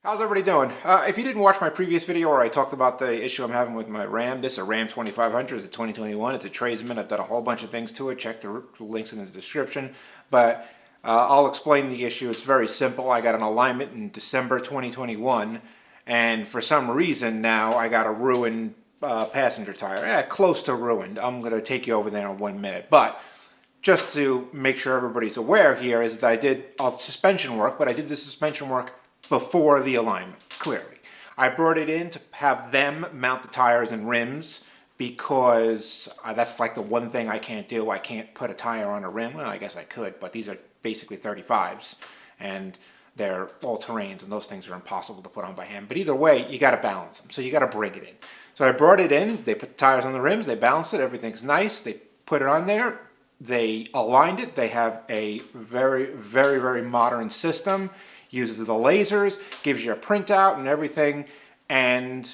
How's everybody doing? If you didn't watch my previous video where I talked about the issue I'm having with my Ram, this is a Ram 2500, it's a 2021, it's a tradesman. I've done a whole bunch of things to it, check the links in the description, but I'll explain the issue. It's very simple. I got an alignment in December 2021, and for some reason now I got a ruined passenger tire, close to ruined. I'm going to take you over there in 1 minute, but just to make sure everybody's aware here is that I did suspension work, but I did the suspension work before the alignment, clearly. I brought it in to have them mount the tires and rims because that's like the one thing I can't do. I can't put a tire on a rim. Well, I guess I could, but these are basically 35s and they're all-terrains and those things are impossible to put on by hand. But either way, you got to balance them, so you got to bring it in. So I brought it in, they put the tires on the rims, they balanced it, everything's nice, they put it on there, they aligned it. They have a very modern system. Uses the lasers, gives you a printout and everything, and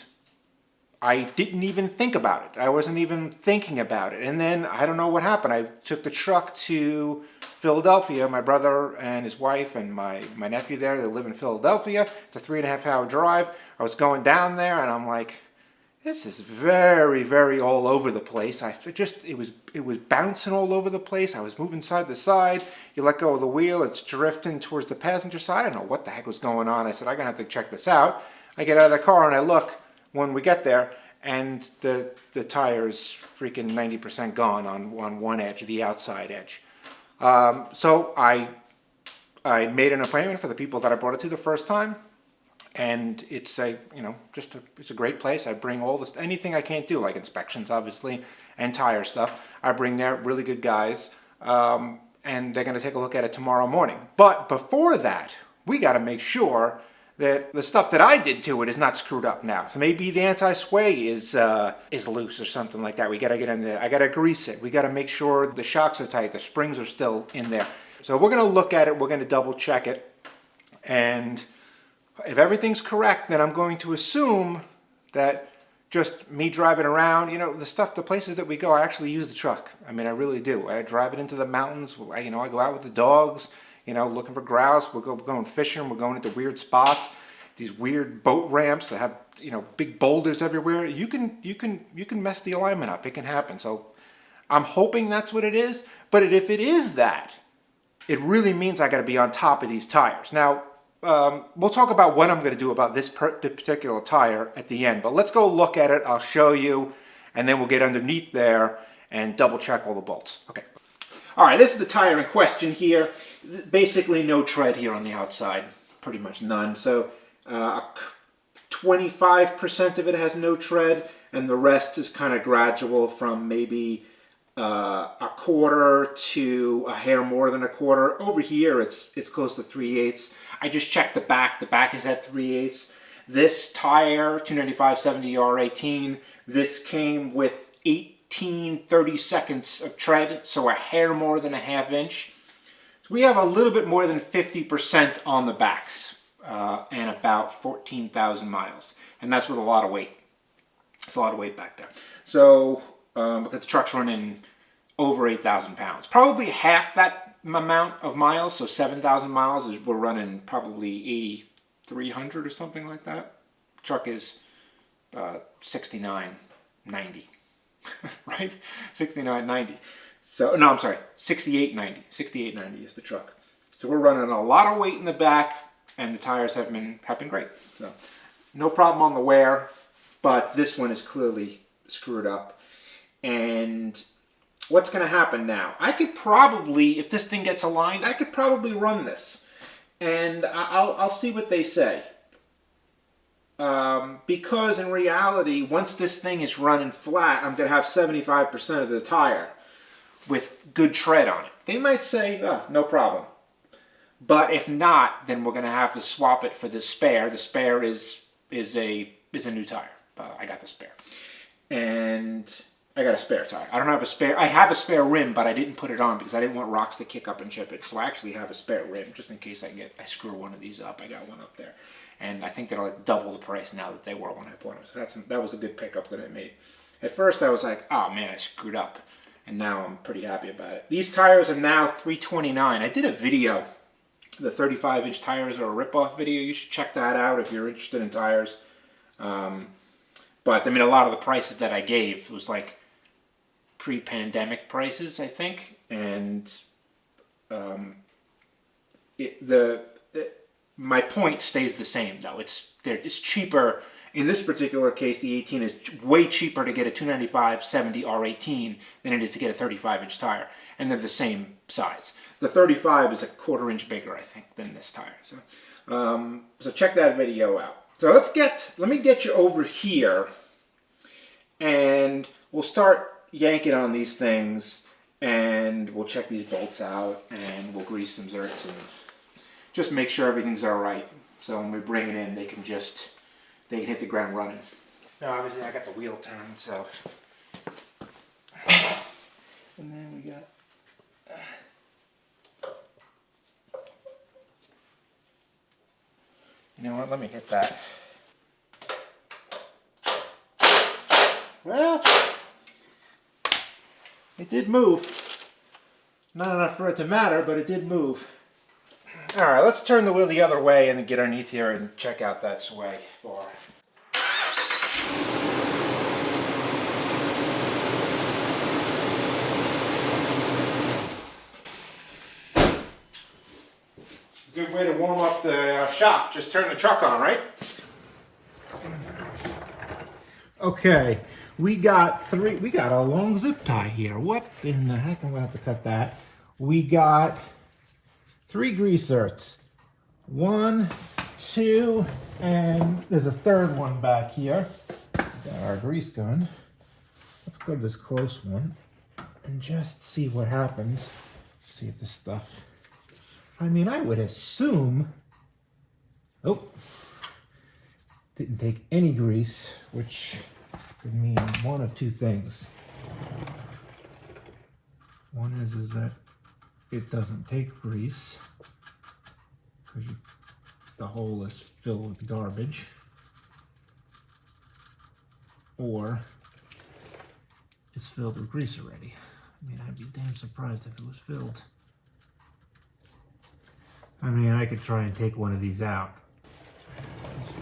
I didn't even think about it. I wasn't even thinking about it. And then I don't know what happened. I took the truck to Philadelphia. My brother and his wife and my nephew there, they live in Philadelphia. It's a 3.5-hour drive. I was going down there and I'm like, this is very all over the place. It was bouncing all over the place. I was moving side to side. You let go of the wheel, it's drifting towards the passenger side. I don't know what the heck was going on. I said, I'm gonna have to check this out. I get out of the car and I look when we get there, and the tire's freaking 90% gone on one edge, the outside edge. So I made an appointment for the people that I brought it to the first time. And it's it's a great place. I bring all this, anything I can't do, like inspections, obviously, and tire stuff. I bring there, really good guys, and they're going to take a look at it tomorrow morning. But before that, we got to make sure that the stuff that I did to it is not screwed up now. So maybe the anti-sway is loose or something like that. We got to get in there. I got to grease it. We got to make sure the shocks are tight, the springs are still in there. So we're going to look at it. We're going to double check it, and if everything's correct, then I'm going to assume that just me driving around, the places that we go, I actually use the truck. I mean, I really do. I drive it into the mountains. I go out with the dogs, looking for grouse. We're going fishing. We're going into weird spots, these weird boat ramps that have, big boulders everywhere. You can mess the alignment up. It can happen. So I'm hoping that's what it is. But if it is that, it really means I got to be on top of these tires. Now, we'll talk about what I'm going to do about this particular tire at the end, but let's go look at it. I'll show you, and then we'll get underneath there and double check all the bolts. Okay. All right, this is the tire in question here. Basically no tread here on the outside, pretty much none. So 25% of it has no tread, and the rest is kind of gradual from maybe a quarter to a hair more than a quarter. Over here, it's close to 3/8. I just checked the back. The back is at 3/8. This tire, 295/70R18, this came with 18/32 of tread, so a hair more than a ½ inch. So we have a little bit more than 50% on the backs, and about 14,000 miles. And that's with a lot of weight. It's a lot of weight back there. So, because the truck's running over 8,000 pounds. Probably half that amount of miles, so 7,000 miles, we're running probably 8,300 or something like that. Truck is 69.90, right? 69.90. So, no, I'm sorry, 68.90. 68.90 is the truck. So we're running a lot of weight in the back, and the tires have been great. So no problem on the wear, but this one is clearly screwed up. And what's going to happen now? I could probably, if this thing gets aligned, I could probably run this. And I'll see what they say. Because in reality, once this thing is running flat, I'm going to have 75% of the tire with good tread on it. They might say, oh, no problem. But if not, then we're going to have to swap it for the spare. The spare is a new tire. I got the spare. And I got a spare tire. I don't have a spare. I have a spare rim, but I didn't put it on because I didn't want rocks to kick up and chip it. So I actually have a spare rim just in case I screw one of these up. I got one up there, and I think they're like double the price now that they were when I bought them. So that was a good pickup that I made. At first, I was like, oh man, I screwed up, and now I'm pretty happy about it. These tires are now 329. I did a video the 35-inch tires are a ripoff video. You should check that out if you're interested in tires. But I mean, a lot of the prices that I gave was like pre-pandemic prices, I think, and my point stays the same though. It's cheaper in this particular case. The 18 is way cheaper to get a 295/70 R18 than it is to get a 35-inch tire, and they're the same size. The 35 is a 1/4 inch bigger, I think, than this tire. So check that video out. So let me get you over here, and we'll start yanking on these things, and we'll check these bolts out, and we'll grease some zerks and just make sure everything's all right. So when we bring it in, they can hit the ground running. Now, obviously, I got the wheel turned, so. And then we got. You know what? Let me hit that. Well, it did move. Not enough for it to matter, but it did move. All right, let's turn the wheel the other way and then get underneath here and check out that sway bar. Good way to warm up the shop. Just turn the truck on, right? Okay, we got a long zip tie here. What in the heck? I'm gonna have to cut that. We got 3 grease zerks. 1, 2, and there's a third one back here. Got our grease gun. Let's go to this close one and just see what happens. See if this stuff. I mean, I would assume. Oh, didn't take any grease, which could mean one of 2 things. One is that it doesn't take grease because the hole is filled with garbage, or it's filled with grease already. I mean, I'd be damn surprised if it was filled. I mean, I could try and take one of these out.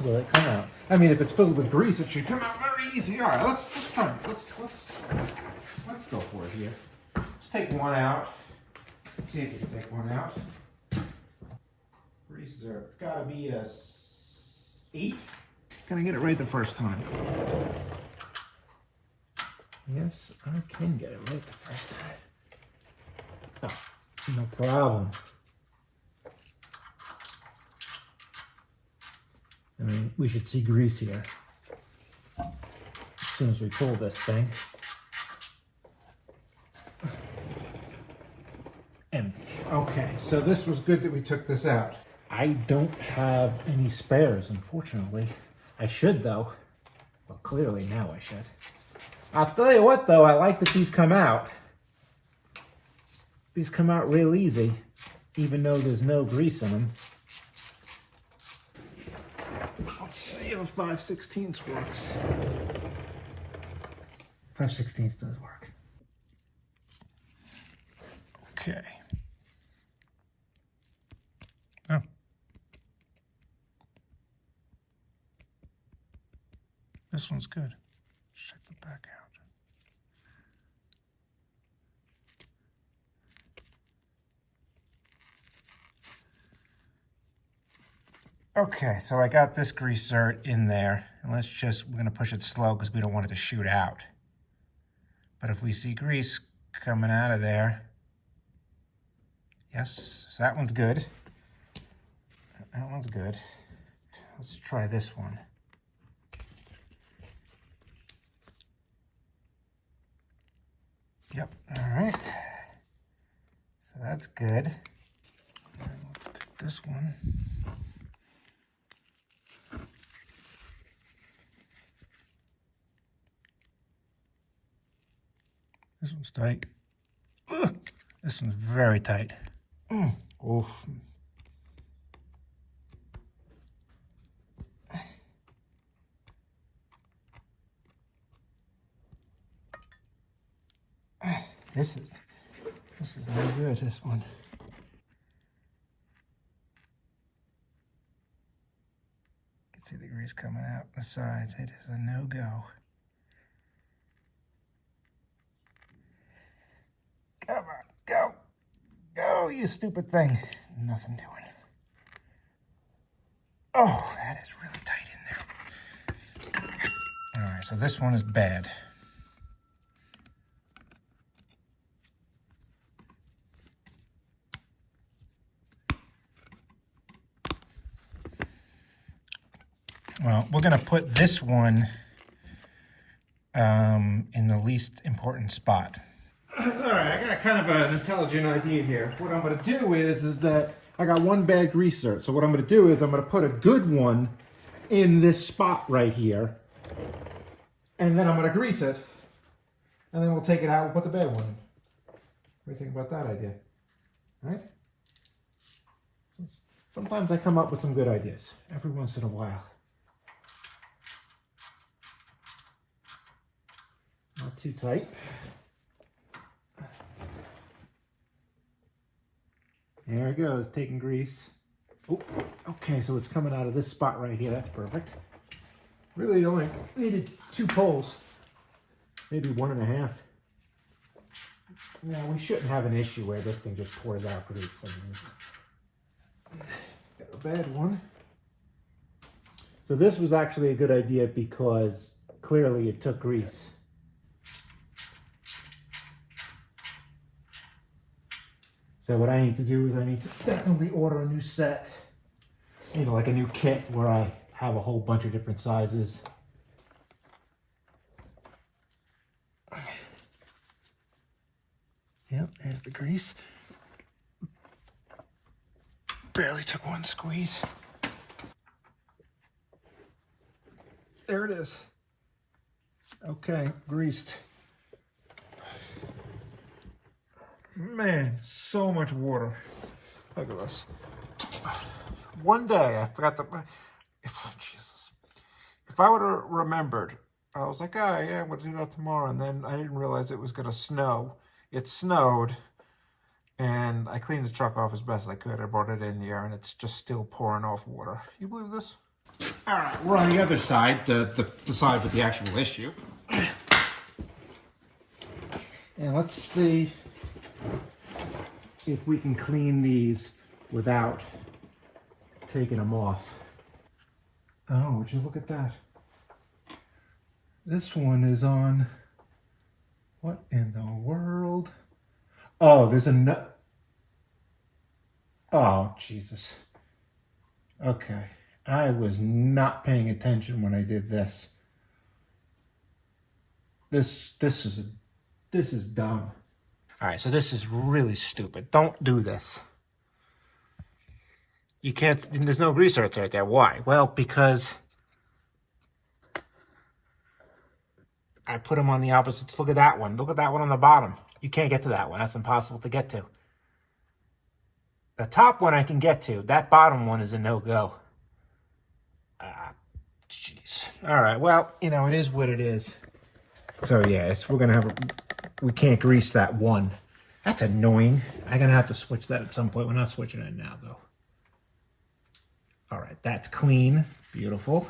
Will it come out? I mean, if it's filled with grease, it should come out very easy. All right, let's try. Let's go for it here. Let's take one out. See if you can take one out. Grease are gotta be a 8. Can I get it right the first time? Yes, I can get it right the first time. Oh, no problem. I mean, we should see grease here as soon as we pull this thing. Empty. Okay, so this was good that we took this out. I don't have any spares, unfortunately. I should, though. Well, clearly now I should. I'll tell you what, though, I like that these come out. These come out real easy, even though there's no grease in them. Let's see if 5/16 works. 5/16 does work. Okay. Oh. This one's good. Check the back out. Okay, so I got this grease zert in there, and we're gonna push it slow because we don't want it to shoot out. But if we see grease coming out of there, yes, so that one's good. That one's good. Let's try this one. Yep, all right. So that's good. And let's take this one. This one's tight. Ugh, this one's very tight. Oof. This is no good, this one. See the grease coming out the sides. It is a no-go. Come on, go. Go, you stupid thing. Nothing doing. Oh, that is really tight in there. All right, so this one is bad. Well, we're going to put this one in the least important spot. All right, I got kind of an intelligent idea here. What I'm going to do is that I got one bad greaser. So what I'm going to do is I'm going to put a good one in this spot right here. And then I'm going to grease it. And then we'll take it out and put the bad one in. What do you think about that idea? Right? Sometimes I come up with some good ideas. Every once in a while. Not too tight. There it goes, taking grease. Oh, okay, so it's coming out of this spot right here. That's perfect. Really only needed 2 pulls, maybe 1.5. Now we shouldn't have an issue where this thing just pours out grease. Got a bad one. So this was actually a good idea because clearly it took grease. So what I need to do is I need to definitely order a new set, you know, like a new kit where I have a whole bunch of different sizes. Yep, there's the grease. Barely took one squeeze. There it is. Okay, greased. Man, so much water. Look at this. One day, I forgot to... Jesus. If I would have remembered, I was like, oh, yeah, I'm going to do that tomorrow. And then I didn't realize it was going to snow. It snowed, and I cleaned the truck off as best I could. I brought it in here, and it's just still pouring off water. You believe this? All right, we're on the other side, the side with the actual issue. And let's see if we can clean these without taking them off. Oh, would you look at that? This one is on, what in the world? Oh, there's a nut. Oh, Jesus. Okay. I was not paying attention when I did this. This is dumb. All right, so this is really stupid. Don't do this. You can't, there's no grease right there. Why? Well, because I put them on the opposites. Look at that one. Look at that one on the bottom. You can't get to that one. That's impossible to get to. The top one I can get to. That bottom one is a no-go. Jeez. All right, well, you know, it is what it is. So, yeah, we're going to have we can't grease that one. That's annoying. I'm going to have to switch that at some point. We're not switching it now, though. All right, that's clean. Beautiful.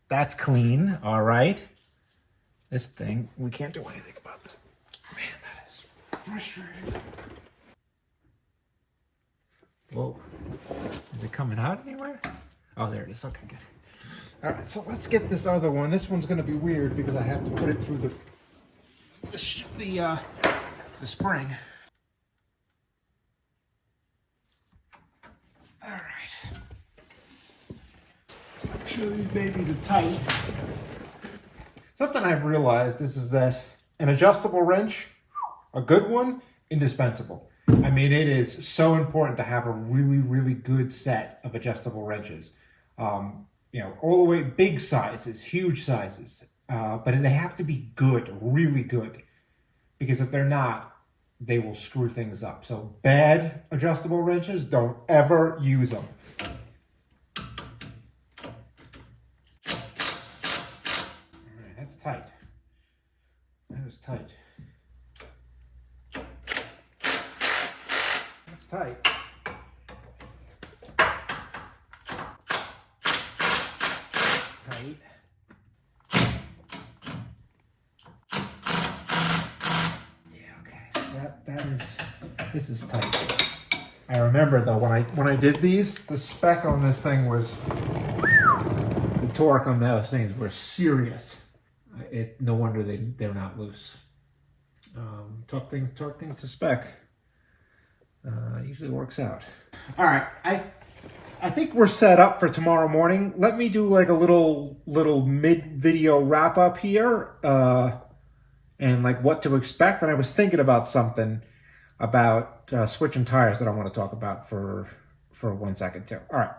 That's clean. All right. This thing, we can't do anything about this. Man, that is frustrating. Whoa. Is it coming out anywhere? Oh, there it is. Okay, good. All right, so let's get this other one. This one's going to be weird because I have to put it through the spring. All right. Make sure these babies are tight. Something I've realized is that an adjustable wrench, a good one, indispensable. I mean, it is so important to have a really, really good set of adjustable wrenches. You know, all the way, big sizes, huge sizes, but they have to be good, really good, because if they're not, they will screw things up. So bad adjustable wrenches, don't ever use them. All right, that's tight. That is tight. That's tight. This is tight. I remember though when I did these, the spec on this thing was, the torque on those things were serious. No wonder they're not loose. Torque things to spec usually works out. All right, I think we're set up for tomorrow morning. Let me do like a little mid-video wrap up here, and like what to expect. And I was thinking about something about switching tires that I want to talk about for 1 second too. All right,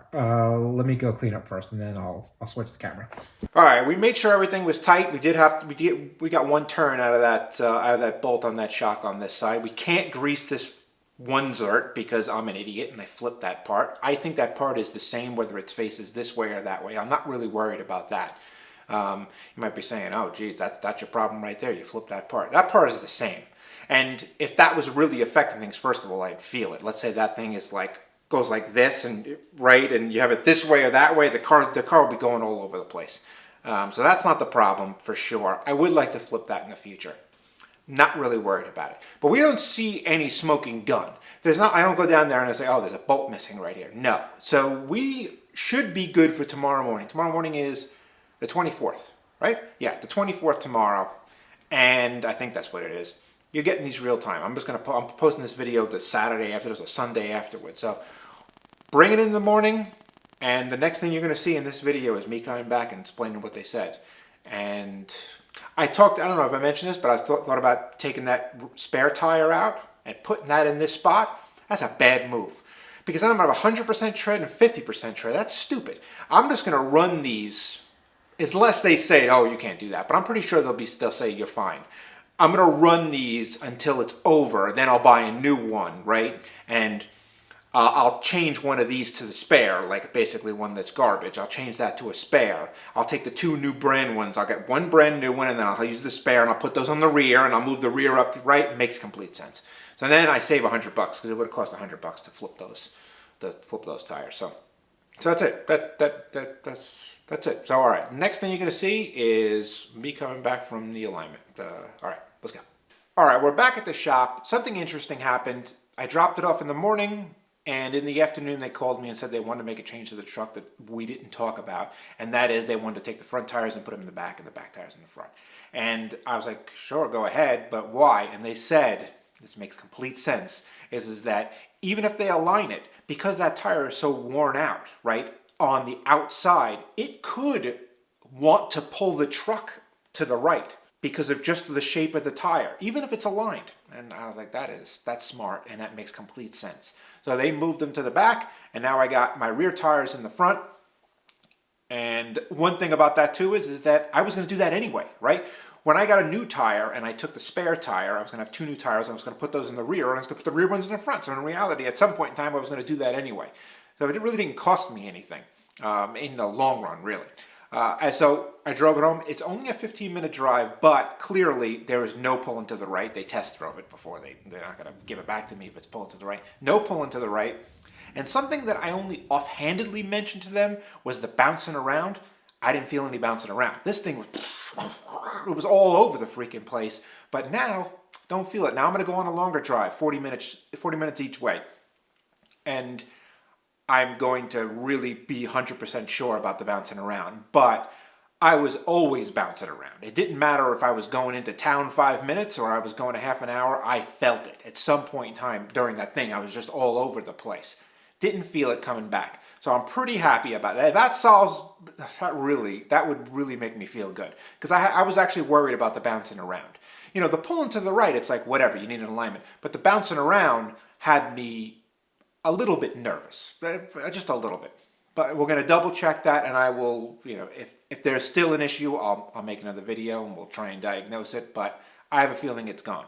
let me go clean up first, and then I'll switch the camera. All right, we made sure everything was tight. We got one turn out of that bolt on that shock on this side. We can't grease this one zert because I'm an idiot and I flipped that part. I think that part is the same whether it faces this way or that way. I'm not really worried about that. You might be saying, oh geez, that's your problem right there. You flipped that part. That part is the same. And if that was really affecting things, first of all, I'd feel it. Let's say that thing is goes like this and right, and you have it this way or that way, the car will be going all over the place. So that's not the problem for sure. I would like to flip that in the future. Not really worried about it. But we don't see any smoking gun. I don't go down there and I say, oh, there's a bolt missing right here. No. So we should be good for tomorrow morning. Tomorrow morning is the 24th, right? Yeah, the 24th tomorrow. And I think that's what it is. You're getting these real time. I'm posting this video the Saturday after, there's a Sunday afterwards. So bring it in the morning. And the next thing you're going to see in this video is me coming back and explaining what they said. And I don't know if I mentioned this, but I thought about taking that spare tire out and putting that in this spot. That's a bad move. Because then I'm at 100% tread and 50% tread. That's stupid. I'm just going to run these, unless they say, oh, you can't do that. But I'm pretty sure they'll say you're fine. I'm going to run these until it's over. Then I'll buy a new one, right? And I'll change one of these to the spare, like basically one that's garbage. I'll change that to a spare. I'll take the two new brand ones. I'll get one brand new one, and then I'll use the spare, and I'll put those on the rear, and I'll move the rear up to right. It makes complete sense. So then I save $100 because it would have cost $100 to flip those tires. So that's it. That's it. So all right, next thing you're going to see is me coming back from the alignment. All right, let's go. All right, we're back at the shop. Something interesting happened. I dropped it off in the morning. And in the afternoon, they called me and said they wanted to make a change to the truck that we didn't talk about. And that is they wanted to take the front tires and put them in the back and the back tires in the front. And I was like, sure, go ahead, but why? And they said, this makes complete sense, is that even if they align it, because that tire is so worn out, right, on the outside, it could want to pull the truck to the right because of just the shape of the tire, even if it's aligned. And I was like, that's smart, and that makes complete sense. So they moved them to the back, and now I got my rear tires in the front. And one thing about that too is that I was going to do that anyway, right? When I got a new tire and I took the spare tire, I was going to have two new tires. I was going to put those in the rear, and I was going to put the rear ones in the front. So in reality, at some point in time, I was going to do that anyway. So it really didn't cost me anything in the long run, really. And so I drove it home. It's only a 15-minute drive, but clearly there is no pulling to the right. They test drove it before. They're not going to give it back to me if it's pulling to the right. No pulling to the right. And something that I only offhandedly mentioned to them was the bouncing around. I didn't feel any bouncing around. This thing was all over the freaking place. But now, don't feel it. Now I'm going to go on a longer drive, 40 minutes each way. And I'm going to really be 100% sure about the bouncing around. But I was always bouncing around. It didn't matter if I was going into town 5 minutes or I was going a half an hour. I felt it. At some point in time during that thing, I was just all over the place. Didn't feel it coming back. So I'm pretty happy about that. That would really make me feel good. Because I was actually worried about the bouncing around. You know, the pulling to the right, it's like, whatever, you need an alignment. But the bouncing around had me a little bit nervous, just a little bit. But we're going to double check that, and I will, you know, if there's still an issue, I'll make another video and we'll try and diagnose it. But I have a feeling it's gone.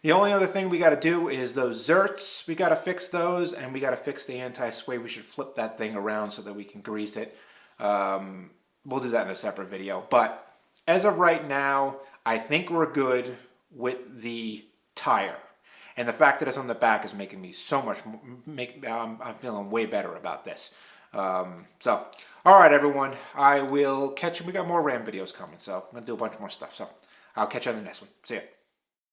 The only other thing we got to do is those zerts. We got to fix those, and we got to fix the anti-sway. We should flip that thing around so that we can grease it. We'll do that in a separate video. But as of right now, I think we're good with the tire. And the fact that it's on the back is making me so much, I'm feeling way better about this. So, all right, everyone, I will catch you. We got more RAM videos coming, so I'm going to do a bunch more stuff. So I'll catch you on the next one. See ya.